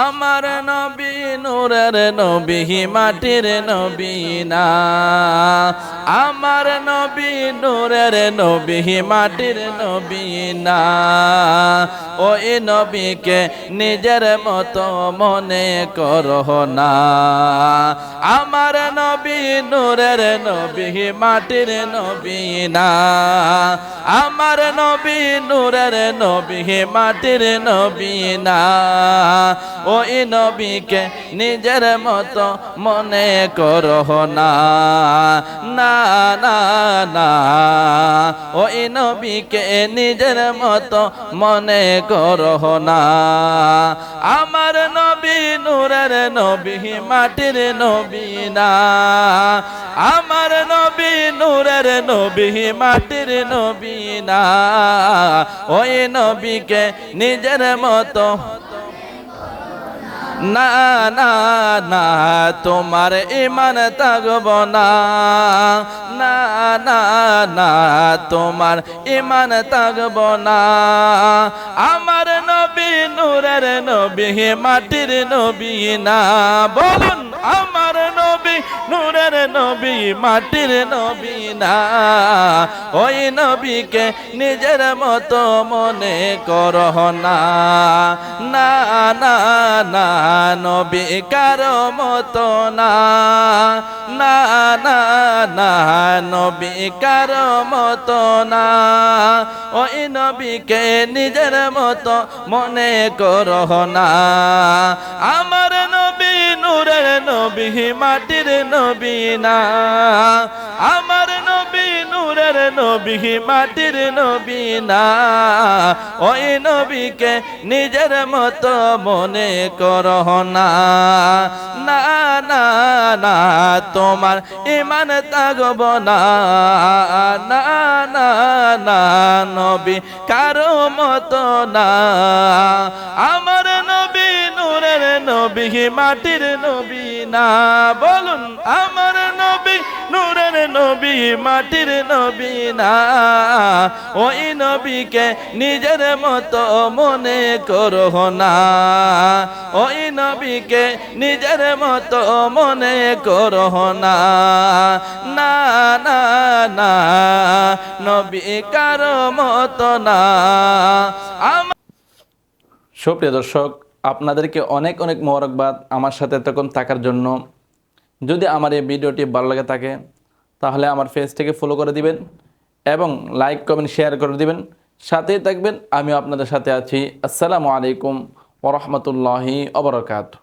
আমার নবী নূরের নবী মাটির নবী না, আমার নবী নূরের নবী মাটির নবী না। ওই নবীকে নিজের মতো মনে করো না। আমার নবী নূরের নবী মাটির নবী না, আমার নবী নূরের নবী মাটির নবী না। ওই নবীকে নিজের মতো মনে করো না, না না না। ওই নবীকে নিজের মতো মনে করো না। আমার নবী নূরের নবী মাটির নবী না, আমার নবী নূরের নবী মাটির নবী না। ওই নবীকে নিজের মতো না না না, তোমার ঈমান থাকব না, না না না, তোমার ঈমান থাকব না। আমার নবী নূরের নবী মাটির নবী না। বলুন আমার নবী নূরের নবী মাটির নবী না। ওই নবীকে নিজের মতো মনে করো না, না না না, নবী কারো মতো না, না না না, নবী কারো মতো না। ওই নবীকে নিজের মতো মনে করো না। আমার নবী নূরের নবী মাটির নবী না, আমার নবী নূরের নবী মাটির নবী না। ওই নবীকে নিজের মতো মনে করো না, না না না, তোমার ঈমান থাকব না, না না না, নবী কারো মতো না। আমার নবী নূরের নবী মাটির নবী না। বলুন আমার নবী নূরের নবী মাটির নবী না। ওই নবীকে নিজের মতো মনে করো না, ওই নবীকে নিজের মতো মনে করো না, না না না, নবী কারো মতো না। সুপ্রিয় দর্শক, আপনাদেরকে অনেক অনেক মোবারকবাদ আমার সাথে এতক্ষণ থাকার জন্য। যদি আমার এই ভিডিওটি ভালো লাগে থাকে তাহলে আমার পেজটিকে ফলো করে দিবেন এবং লাইক কমেন্ট শেয়ার করে দিবেন। সাথেই থাকবেন, আমিও আপনাদের সাথে আছি। আসসালামু আলাইকুম ওয়া রাহমাতুল্লাহি ওয়া বারাকাতুহু।